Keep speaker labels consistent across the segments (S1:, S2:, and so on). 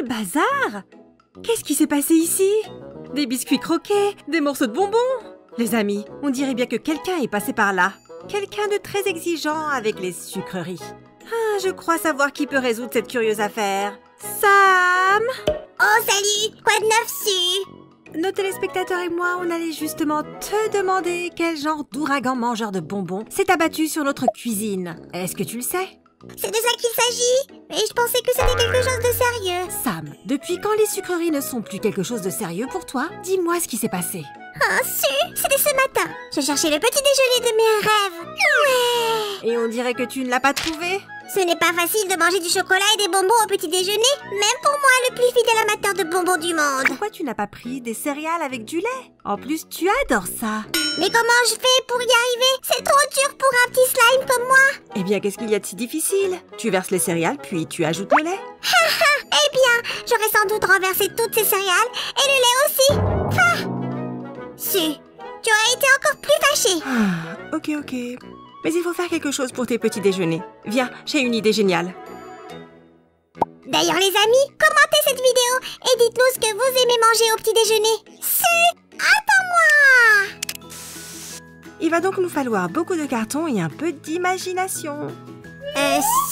S1: Quel bazar! Qu'est-ce qui s'est passé ici? Des biscuits croqués, des morceaux de bonbons. Les amis, on dirait bien que quelqu'un est passé par là. Quelqu'un de très exigeant avec les sucreries. Ah, je crois savoir qui peut résoudre cette curieuse affaire. Sam!
S2: Oh, salut! Quoi de neuf, Su?
S1: Nos téléspectateurs et moi, on allait justement te demander quel genre d'ouragan mangeur de bonbons s'est abattu sur notre cuisine. Est-ce que tu le sais?
S2: C'est de ça qu'il s'agit? Et je pensais que c'était quelque chose de sérieux.
S1: Sam, depuis quand les sucreries ne sont plus quelque chose de sérieux pour toi? Dis-moi ce qui s'est passé.
S2: Oh, Su, c'était ce matin. Je cherchais le petit déjeuner de mes rêves. Ouais.
S1: Et on dirait que tu ne l'as pas trouvé?
S2: Ce n'est pas facile de manger du chocolat et des bonbons au petit déjeuner, même pour moi, le plus fidèle amateur de bonbons du monde.
S1: Pourquoi tu n'as pas pris des céréales avec du lait? En plus, tu adores ça.
S2: Mais comment je fais pour y arriver? C'est trop dur pour un petit slime comme moi.
S1: Eh bien, qu'est-ce qu'il y a de si difficile? Tu verses les céréales, puis tu ajoutes le lait.
S2: Eh bien, j'aurais sans doute renversé toutes ces céréales et le lait aussi. Ah. Su, tu aurais été encore plus fâché.
S1: Ah, ok. Mais il faut faire quelque chose pour tes petits déjeuners. Viens, j'ai une idée géniale.
S2: D'ailleurs, les amis, commentez cette vidéo et dites-nous ce que vous aimez manger au petit déjeuner. Su, attends-moi!
S1: Il va donc nous falloir beaucoup de carton et un peu d'imagination.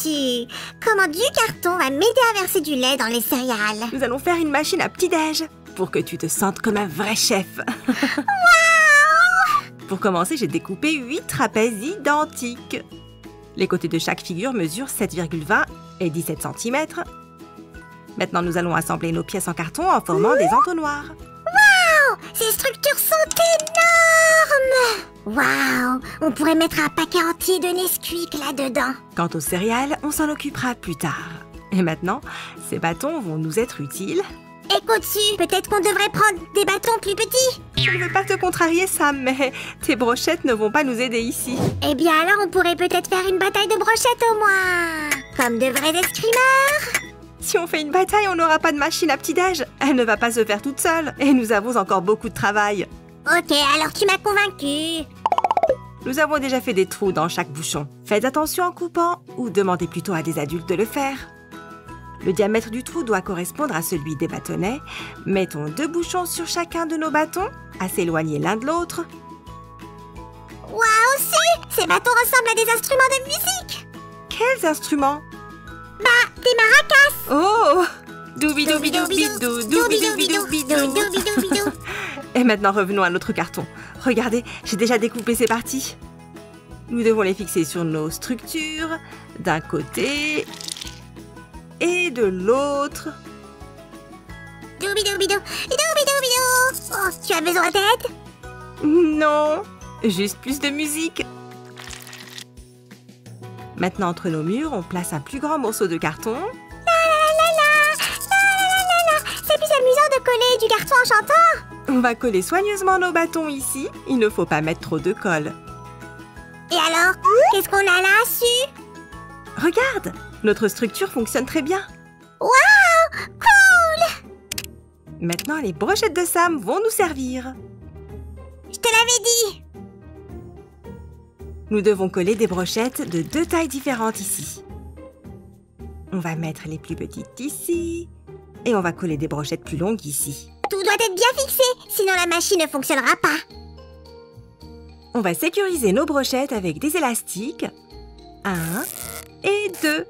S2: Su, comment du carton va m'aider à verser du lait dans les céréales?
S1: Nous allons faire une machine à petit-déj pour que tu te sentes comme un vrai chef.
S2: Waouh!
S1: Pour commencer, j'ai découpé 8 trapèzes identiques. Les côtés de chaque figure mesurent 7,20 et 17 cm. Maintenant, nous allons assembler nos pièces en carton en formant des entonnoirs.
S2: Waouh! Ces structures sont énormes! Waouh! On pourrait mettre un paquet entier de Nesquik là-dedans.
S1: Quant aux céréales, on s'en occupera plus tard. Et maintenant, ces bâtons vont nous être utiles.
S2: Écoute, Su, peut-être qu'on devrait prendre des bâtons plus petits.
S1: Je ne veux pas te contrarier, Sam, mais tes brochettes ne vont pas nous aider ici.
S2: Eh bien alors, on pourrait peut-être faire une bataille de brochettes au moins. Comme de vrais escrimeurs.
S1: Si on fait une bataille, on n'aura pas de machine à petit-déj. Elle ne va pas se faire toute seule. Et nous avons encore beaucoup de travail.
S2: Ok, alors tu m'as convaincue.
S1: Nous avons déjà fait des trous dans chaque bouchon. Faites attention en coupant ou demandez plutôt à des adultes de le faire. Le diamètre du trou doit correspondre à celui des bâtonnets. Mettons 2 bouchons sur chacun de nos bâtons, assez éloignés l'un de l'autre.
S2: Waouh, Su, ces bâtons ressemblent à des instruments de musique.
S1: Quels instruments?
S2: Bah, des maracas.
S1: Oh! Doubi-doubi-doubi-dou, doubi-doubi-doubi-dou. Et maintenant, revenons à notre carton. Regardez, j'ai déjà découpé ces parties. Nous devons les fixer sur nos structures, d'un côté et de l'autre.
S2: Doubi-doubi-dou, doubi-doubi-dou. Oh, tu as besoin d'aide?
S1: Non, juste plus de musique. Maintenant, entre nos murs, on place un plus grand morceau de carton.
S2: C'est plus amusant de coller du carton en chantant.
S1: On va coller soigneusement nos bâtons ici. Il ne faut pas mettre trop de colle.
S2: Et alors, qu'est-ce qu'on a là, Su?
S1: Regarde, notre structure fonctionne très bien.
S2: Waouh, cool!
S1: Maintenant, les brochettes de Sam vont nous servir.
S2: Je te l'avais dit.
S1: Nous devons coller des brochettes de 2 tailles différentes ici. On va mettre les plus petites ici. Et on va coller des brochettes plus longues ici.
S2: Tout doit être bien fixé, sinon la machine ne fonctionnera pas.
S1: On va sécuriser nos brochettes avec des élastiques. 1 et 2.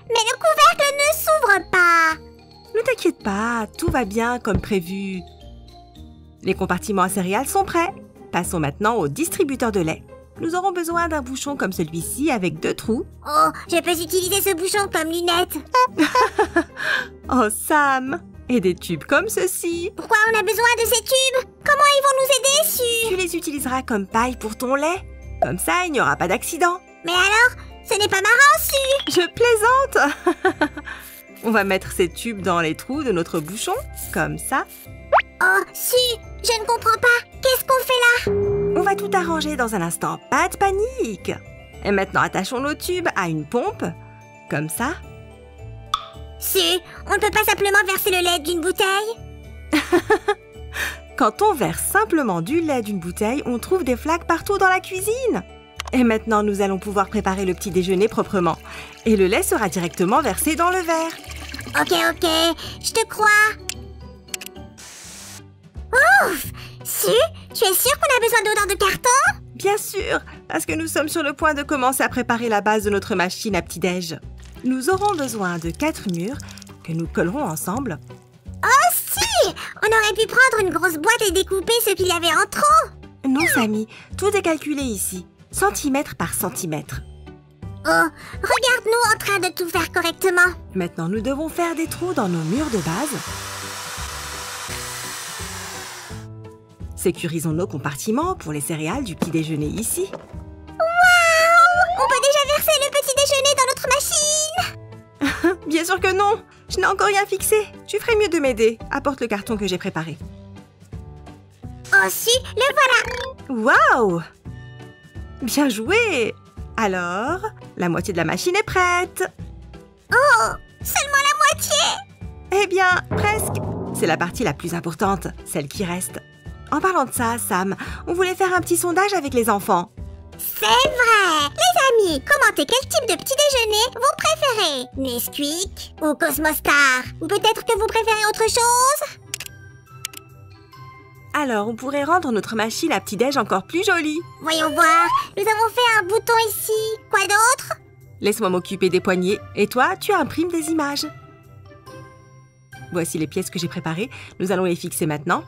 S2: Mais le couvercle ne s'ouvre pas.
S1: Ne t'inquiète pas, tout va bien comme prévu. Les compartiments à céréales sont prêts. Passons maintenant au distributeur de lait. Nous aurons besoin d'un bouchon comme celui-ci avec 2 trous.
S2: Oh, je peux utiliser ce bouchon comme lunette.
S1: Oh Sam! Et des tubes comme ceci.
S2: Pourquoi on a besoin de ces tubes? Comment ils vont nous aider, Su?
S1: Tu les utiliseras comme paille pour ton lait. Comme ça, il n'y aura pas d'accident.
S2: Mais alors, ce n'est pas marrant, Su.
S1: Je plaisante. On va mettre ces tubes dans les trous de notre bouchon, comme ça.
S2: Oh, Su, je ne comprends pas. Qu'est-ce qu'on fait là?
S1: On va tout arranger dans un instant, pas de panique. Et maintenant, attachons nos tubes à une pompe, comme ça.
S2: Su, on ne peut pas simplement verser le lait d'une bouteille?
S1: Quand on verse simplement du lait d'une bouteille, on trouve des flaques partout dans la cuisine. Et maintenant, nous allons pouvoir préparer le petit déjeuner proprement. Et le lait sera directement versé dans le verre.
S2: Ok, je te crois. Ouf! Su, tu es sûr qu'on a besoin d'autant de carton?
S1: Bien sûr, parce que nous sommes sur le point de commencer à préparer la base de notre machine à petit-déj. Nous aurons besoin de 4 murs que nous collerons ensemble.
S2: Oh si! On aurait pu prendre une grosse boîte et découper ce qu'il y avait en trop.
S1: Non, Samy, tout est calculé ici, centimètre par centimètre.
S2: Oh, regarde-nous en train de tout faire correctement.
S1: Maintenant, nous devons faire des trous dans nos murs de base. Sécurisons nos compartiments pour les céréales du petit déjeuner ici.
S2: Waouh! On peut déjà verser le petit déjeuner dans notre machine.
S1: Bien sûr que non! Je n'ai encore rien fixé. Tu ferais mieux de m'aider. Apporte le carton que j'ai préparé.
S2: Oh si, le voilà!
S1: Waouh! Bien joué! Alors, la moitié de la machine est prête.
S2: Oh, seulement la moitié!
S1: Eh bien, presque. C'est la partie la plus importante, celle qui reste. En parlant de ça, Sam, on voulait faire un petit sondage avec les enfants.
S2: C'est vrai! Les amis, commentez quel type de petit déjeuner vous préférez? Nesquik ou Cosmostar? Ou peut-être que vous préférez autre chose?
S1: Alors, on pourrait rendre notre machine à petit-déj encore plus jolie.
S2: Voyons voir, nous avons fait un bouton ici. Quoi d'autre?
S1: Laisse-moi m'occuper des poignées. Et toi, tu imprimes des images. Voici les pièces que j'ai préparées. Nous allons les fixer maintenant.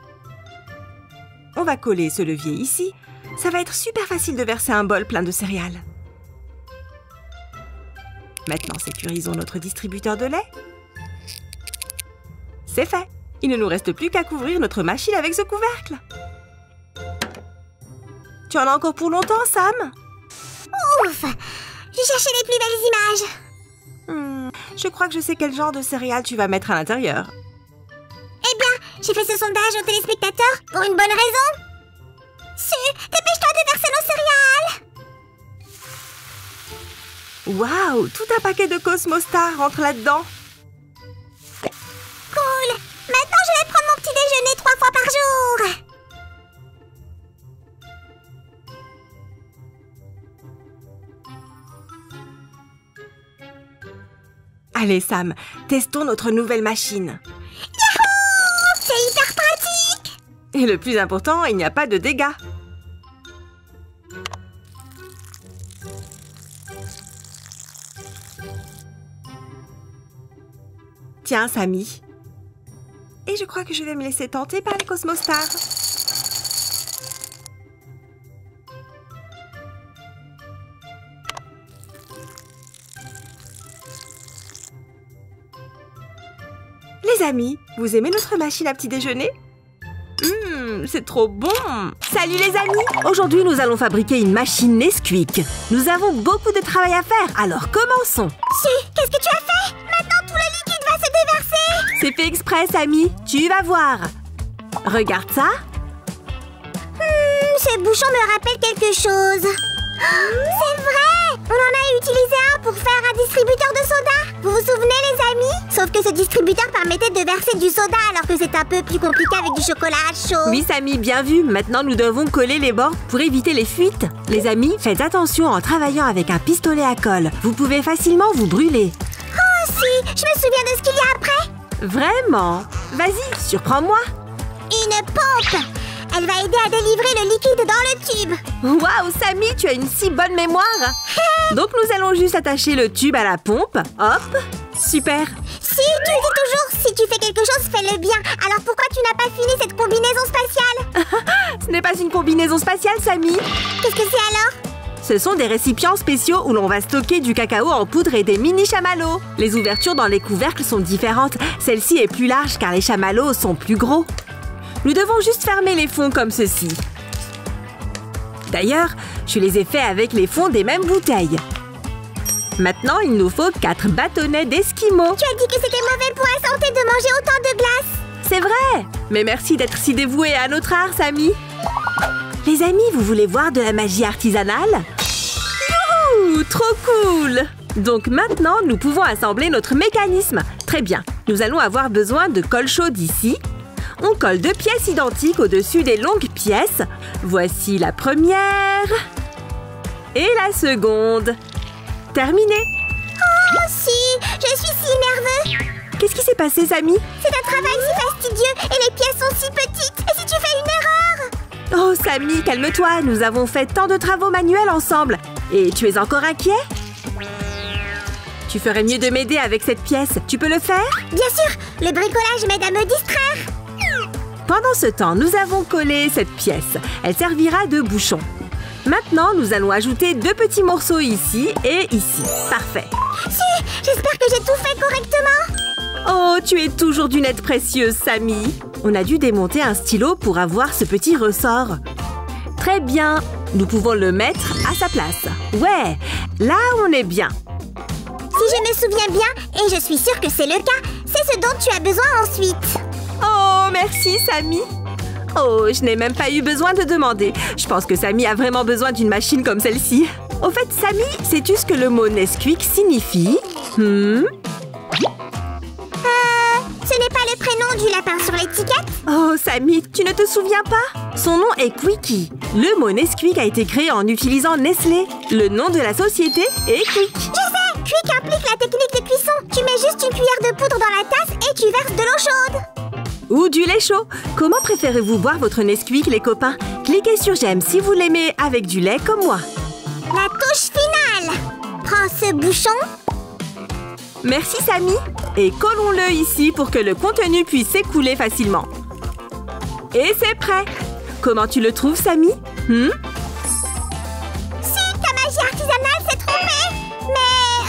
S1: On va coller ce levier ici. Ça va être super facile de verser un bol plein de céréales. Maintenant, sécurisons notre distributeur de lait. C'est fait. Il ne nous reste plus qu'à couvrir notre machine avec ce couvercle. Tu en as encore pour longtemps, Sam?
S2: Ouf! J'ai cherché les plus belles images.
S1: Je crois que je sais quel genre de céréales tu vas mettre à l'intérieur.
S2: Eh bien, j'ai fait ce sondage aux téléspectateurs pour une bonne raison. Su, dépêche-toi de verser nos céréales.
S1: Waouh! Tout un paquet de Cosmostar rentre là-dedans.
S2: Cool! Maintenant, je vais prendre mon petit déjeuner 3 fois par jour.
S1: Allez, Sam, testons notre nouvelle machine.
S2: Yahoo! C'est hyper pratique!
S1: Et le plus important, il n'y a pas de dégâts. Tiens, Samy. Et je crois que je vais me laisser tenter par les Cosmostar. Les amis, vous aimez notre machine à petit déjeuner? C'est trop bon! Salut les amis! Aujourd'hui, nous allons fabriquer une machine Nesquik. Nous avons beaucoup de travail à faire, alors commençons!
S2: Su, qu'est-ce que tu as fait? Maintenant, tout le liquide va se déverser!
S1: C'est fait exprès, Samy. Tu vas voir. Regarde ça.
S2: Ce bouchon me rappelle quelque chose. C'est vrai! On en a utilisé un pour faire un distributeur de soda. Vous vous souvenez, les amis? Sauf que ce distributeur permettait de verser du soda alors que c'est un peu plus compliqué avec du chocolat chaud.
S1: Oui, Samy, bien vu. Maintenant, nous devons coller les bords pour éviter les fuites. Les amis, faites attention en travaillant avec un pistolet à colle. Vous pouvez facilement vous brûler.
S2: Oh si! Je me souviens de ce qu'il y a après.
S1: Vraiment? Vas-y, surprends-moi.
S2: Une pompe! Elle va aider à délivrer le liquide dans le tube.
S1: Waouh, Samy, tu as une si bonne mémoire. Donc, nous allons juste attacher le tube à la pompe. Hop, super.
S2: Si, tu dis toujours, si tu fais quelque chose, fais-le bien. Alors pourquoi tu n'as pas fini cette combinaison spatiale?
S1: Ce n'est pas une combinaison spatiale, Samy.
S2: Qu'est-ce que c'est alors?
S1: Ce sont des récipients spéciaux où l'on va stocker du cacao en poudre et des mini chamallows. Les ouvertures dans les couvercles sont différentes. Celle-ci est plus large car les chamallows sont plus gros. Nous devons juste fermer les fonds comme ceci. D'ailleurs, je les ai faits avec les fonds des mêmes bouteilles. Maintenant, il nous faut 4 bâtonnets d'esquimaux.
S2: Tu as dit que c'était mauvais pour la santé de manger autant de glace.
S1: C'est vrai! Mais merci d'être si dévoué à notre art, Samy. Les amis, vous voulez voir de la magie artisanale? Youhou! Trop cool! Donc maintenant, nous pouvons assembler notre mécanisme. Très bien. Nous allons avoir besoin de colle chaude ici. On colle 2 pièces identiques au-dessus des longues pièces. Voici la première. Et la seconde. Terminé.
S2: Oh si, je suis si nerveux.
S1: Qu'est-ce qui s'est passé, Samy?
S2: C'est un travail si fastidieux et les pièces sont si petites. Et si tu fais une erreur?
S1: Oh, Samy, calme-toi. Nous avons fait tant de travaux manuels ensemble. Et tu es encore inquiet? Tu ferais mieux de m'aider avec cette pièce. Tu peux le faire?
S2: Bien sûr, le bricolage m'aide à me distraire.
S1: Pendant ce temps, nous avons collé cette pièce. Elle servira de bouchon. Maintenant, nous allons ajouter 2 petits morceaux ici et ici. Parfait.
S2: Si, j'espère que j'ai tout fait correctement.
S1: Oh, tu es toujours d'une aide précieuse, Samy. On a dû démonter un stylo pour avoir ce petit ressort. Très bien. Nous pouvons le mettre à sa place. Ouais, là on est bien.
S2: Si je me souviens bien, et je suis sûre que c'est le cas, c'est ce dont tu as besoin ensuite.
S1: Oh, merci, Samy. Oh, je n'ai même pas eu besoin de demander. Je pense que Samy a vraiment besoin d'une machine comme celle-ci. Au fait, Samy, sais-tu ce que le mot Nesquik signifie?
S2: Ce n'est pas le prénom du lapin sur l'étiquette?
S1: Oh, Samy, tu ne te souviens pas? Son nom est Quickie. Le mot Nesquik a été créé en utilisant Nestlé. Le nom de la société est Quick.
S2: Je sais, Quick implique la technique de cuisson. Tu mets juste une cuillère de poudre dans la tasse et tu verses de l'eau chaude.
S1: Ou du lait chaud. Comment préférez-vous boire votre Nesquik, les copains? Cliquez sur j'aime si vous l'aimez avec du lait comme moi.
S2: La touche finale. Prends ce bouchon.
S1: Merci, Samy. Et collons-le ici pour que le contenu puisse s'écouler facilement. Et c'est prêt. Comment tu le trouves, Samy?
S2: Si, ta magie artisanale s'est trompée. Mais,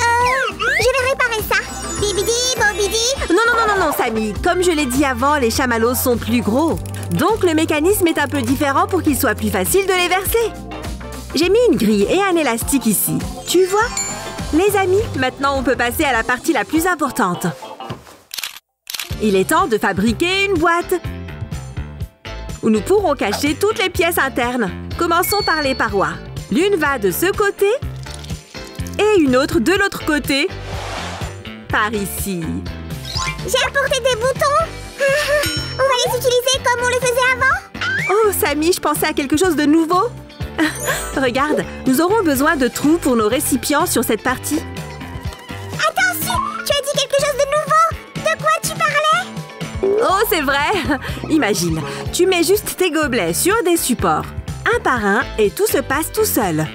S2: je vais réparer ça. Bibidi, bobidi.
S1: Non, Samy. Comme je l'ai dit avant, les chamallows sont plus gros. Donc, le mécanisme est un peu différent pour qu'il soit plus facile de les verser. J'ai mis une grille et un élastique ici. Tu vois? Les amis, maintenant on peut passer à la partie la plus importante. Il est temps de fabriquer une boîte où nous pourrons cacher toutes les pièces internes. Commençons par les parois. L'une va de ce côté et une autre de l'autre côté. Par ici.
S2: J'ai apporté des boutons. On va les utiliser comme on le faisait avant.
S1: Oh, Samy, je pensais à quelque chose de nouveau. Regarde, nous aurons besoin de trous pour nos récipients sur cette partie.
S2: Attention, tu as dit quelque chose de nouveau. De quoi tu parlais?
S1: Oh, c'est vrai. Imagine, tu mets juste tes gobelets sur des supports, un par un, et tout se passe tout seul.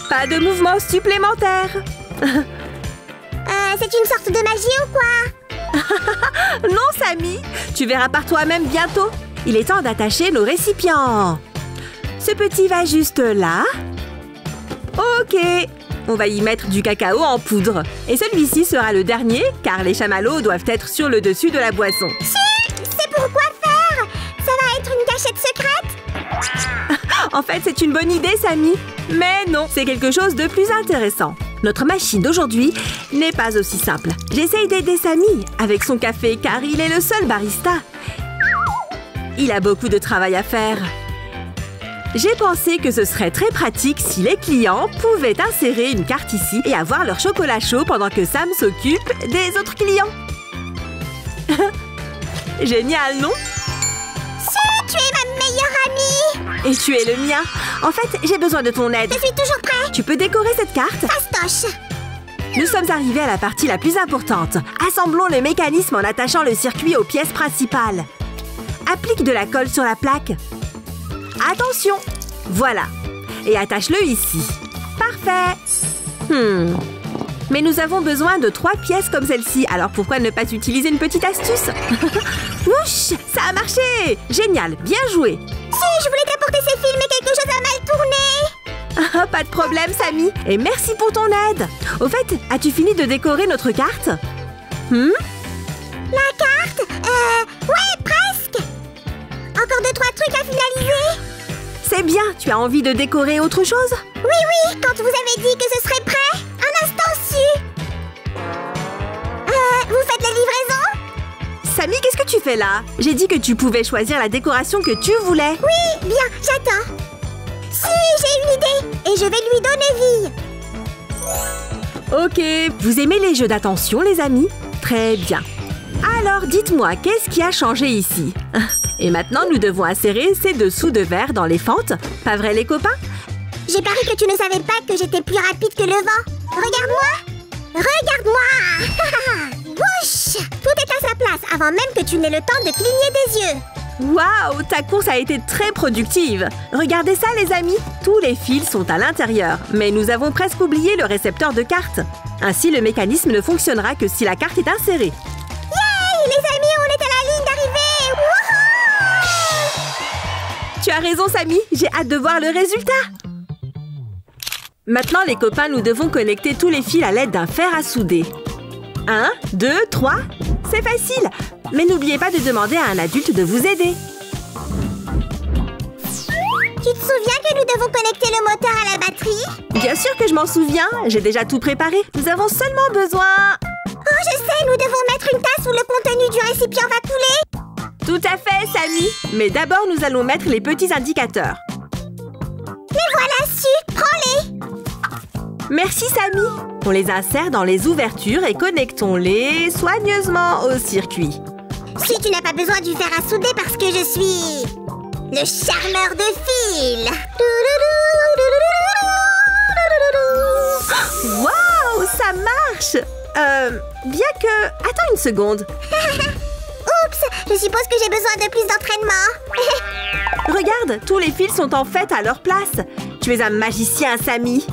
S1: Pas de mouvement supplémentaire.
S2: C'est une sorte de magie ou quoi?
S1: Non, Samy, tu verras par toi-même bientôt. Il est temps d'attacher nos récipients. Ce petit va juste là. Ok. On va y mettre du cacao en poudre. Et celui-ci sera le dernier, car les chamallows doivent être sur le dessus de la boisson.
S2: C'est pour quoi faire? Ça va être une cachette secrète?
S1: En fait, c'est une bonne idée, Samy. Mais non, c'est quelque chose de plus intéressant. Notre machine d'aujourd'hui n'est pas aussi simple. J'essaye d'aider Samy avec son café, car il est le seul barista. Il a beaucoup de travail à faire. J'ai pensé que ce serait très pratique si les clients pouvaient insérer une carte ici et avoir leur chocolat chaud pendant que Sam s'occupe des autres clients. Génial, non?
S2: Tu es ma meilleure amie.
S1: Et tu es le mien. En fait, j'ai besoin de ton aide.
S2: Je suis toujours prêt.
S1: Tu peux décorer cette carte?
S2: Fastoche.
S1: Nous sommes arrivés à la partie la plus importante. Assemblons le mécanisme en attachant le circuit aux pièces principales. Applique de la colle sur la plaque. Attention! Voilà. Et attache-le ici. Parfait! Mais nous avons besoin de 3 pièces comme celle-ci, alors pourquoi ne pas utiliser une petite astuce? Ouch! Ça a marché! Génial! Bien joué!
S2: Si, je voulais t'apporter ces fils, mais quelque chose a mal tourné!
S1: Pas de problème, Samy! Et merci pour ton aide! Au fait, as-tu fini de décorer notre carte?
S2: La carte? Ouais, presque! Encore 2-3 trucs à finaliser!
S1: C'est bien! Tu as envie de décorer autre chose?
S2: Oui, quand vous avez dit que ce serait prêt! Un instant su! Vous faites la livraison?
S1: Samy, qu'est-ce que tu fais là? J'ai dit que tu pouvais choisir la décoration que tu voulais.
S2: Oui, bien, j'attends. Si, j'ai une idée! Et je vais lui donner vie!
S1: Ok, vous aimez les jeux d'attention, les amis? Très bien. Alors, dites-moi, qu'est-ce qui a changé ici? Et maintenant, nous devons insérer ces dessous de verre dans les fentes. Pas vrai, les copains?
S2: J'ai parié que tu ne savais pas que j'étais plus rapide que le vent. Regarde-moi! Regarde-moi! Wouch! Tout est à sa place avant même que tu n'aies le temps de cligner des yeux.
S1: Waouh, ta course a été très productive. Regardez ça, les amis. Tous les fils sont à l'intérieur, mais nous avons presque oublié le récepteur de cartes. Ainsi, le mécanisme ne fonctionnera que si la carte est insérée.
S2: Yay! Les amis, on est à la ligne d'arrivée! Wouhou!
S1: Tu as raison, Samy. J'ai hâte de voir le résultat. Maintenant, les copains, nous devons connecter tous les fils à l'aide d'un fer à souder. 1, 2, 3. C'est facile. Mais n'oubliez pas de demander à un adulte de vous aider.
S2: Tu te souviens que nous devons connecter le moteur à la batterie?
S1: Bien sûr que je m'en souviens. J'ai déjà tout préparé. Nous avons seulement besoin...
S2: Oh, je sais, nous devons mettre une tasse où le contenu du récipient va couler.
S1: Tout à fait, Samy. Mais d'abord, nous allons mettre les petits indicateurs.
S2: Les voilà su, prends-les.
S1: Merci, Samy. On les insère dans les ouvertures et connectons-les soigneusement au circuit.
S2: Si tu n'as pas besoin du fer à souder parce que je suis... le charmeur de fil.
S1: Waouh, ça marche. Bien que... Attends une seconde.
S2: Oups, je suppose que j'ai besoin de plus d'entraînement.
S1: Regarde, tous les fils sont en fait à leur place. Tu es un magicien, Samy.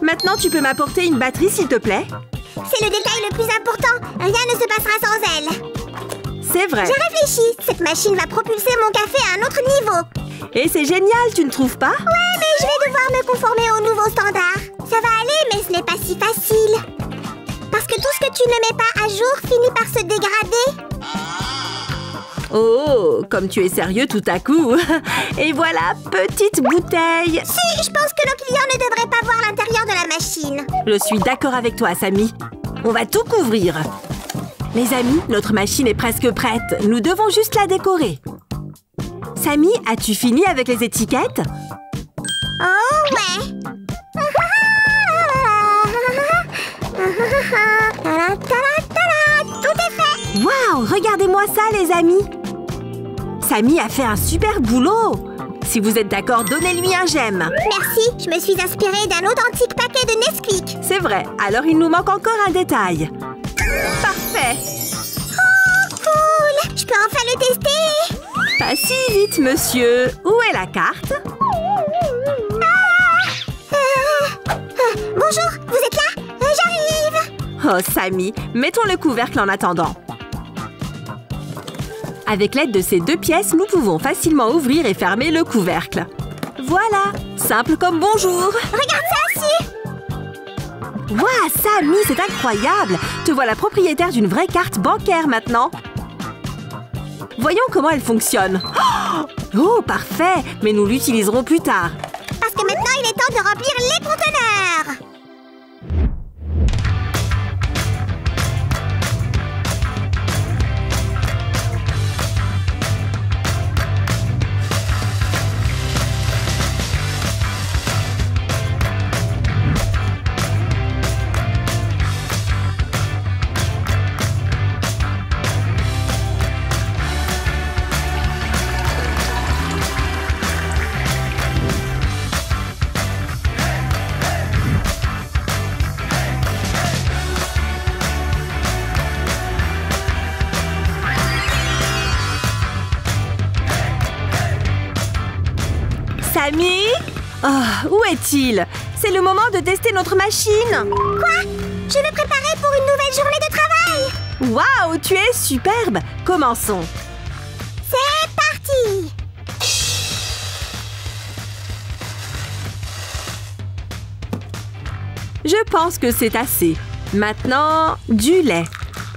S1: Maintenant, tu peux m'apporter une batterie, s'il te plaît?
S2: C'est le détail le plus important. Rien ne se passera sans elle.
S1: C'est vrai.
S2: J'ai réfléchi. Cette machine va propulser mon café à un autre niveau.
S1: Et c'est génial, tu ne trouves pas?
S2: Ouais, mais je vais devoir me conformer aux nouveaux standards. Ça va aller, mais ce n'est pas si facile. Parce que tout ce que tu ne mets pas à jour finit par se dégrader.
S1: Oh, comme tu es sérieux tout à coup. Et voilà, petite bouteille.
S2: Si, je pense que nos clients ne devraient pas voir l'intérieur de la machine.
S1: Je suis d'accord avec toi, Samy. On va tout couvrir. Les amis, notre machine est presque prête. Nous devons juste la décorer. Samy, as-tu fini avec les étiquettes?
S2: Oh ouais. Tout est fait.
S1: Waouh, regardez-moi ça, les amis. Samy a fait un super boulot. Si vous êtes d'accord, donnez-lui un j'aime.
S2: Merci, je me suis inspirée d'un authentique paquet de Nesquik.
S1: C'est vrai, alors il nous manque encore un détail. Parfait.
S2: Oh, cool. Je peux enfin le tester.
S1: Pas si vite, monsieur. Où est la carte?
S2: Bonjour, vous êtes là? J'arrive.
S1: Oh, Samy, mettons le couvercle en attendant. Avec l'aide de ces deux pièces, nous pouvons facilement ouvrir et fermer le couvercle. Voilà, simple comme bonjour.
S2: Regarde ça, Su.
S1: Waouh, Samy, c'est incroyable. Te voilà propriétaire d'une vraie carte bancaire maintenant. Voyons comment elle fonctionne. Oh, parfait, mais nous l'utiliserons plus tard.
S2: Parce que maintenant, il est temps de remplir les conteneurs.
S1: Samy? Oh, où est-il? C'est le moment de tester notre machine.
S2: Quoi? Je me préparais pour une nouvelle journée de travail.
S1: Waouh, tu es superbe. Commençons.
S2: C'est parti.
S1: Je pense que c'est assez. Maintenant, du lait.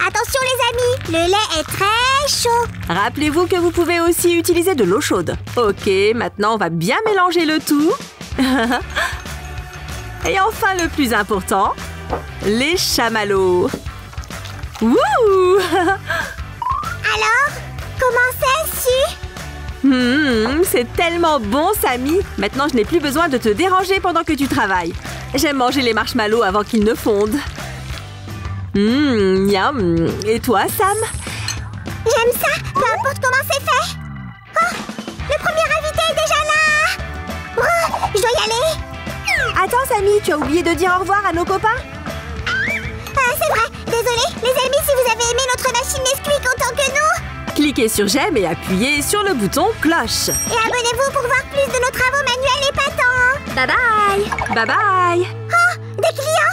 S2: Attention les amis, le lait est très chaud.
S1: Rappelez-vous que vous pouvez aussi utiliser de l'eau chaude. Ok, maintenant on va bien mélanger le tout. Et enfin le plus important, les chamallows. Wouh!
S2: Alors, comment c'est, Su?
S1: C'est tellement bon, Samy. Maintenant, je n'ai plus besoin de te déranger pendant que tu travailles. J'aime manger les marshmallows avant qu'ils ne fondent. Miam. Et toi, Sam?
S2: J'aime ça, peu importe comment c'est fait. Oh, le premier invité est déjà là. Oh, je dois y aller.
S1: Attends, Samy, tu as oublié de dire au revoir à nos copains?
S2: C'est vrai, désolée. Les amis, si vous avez aimé notre machine Nesquik autant que nous,
S1: Cliquez sur j'aime et appuyez sur le bouton cloche.
S2: et abonnez-vous pour voir plus de nos travaux manuels épatants.
S1: Bye bye! Bye bye!
S2: Oh, des clients!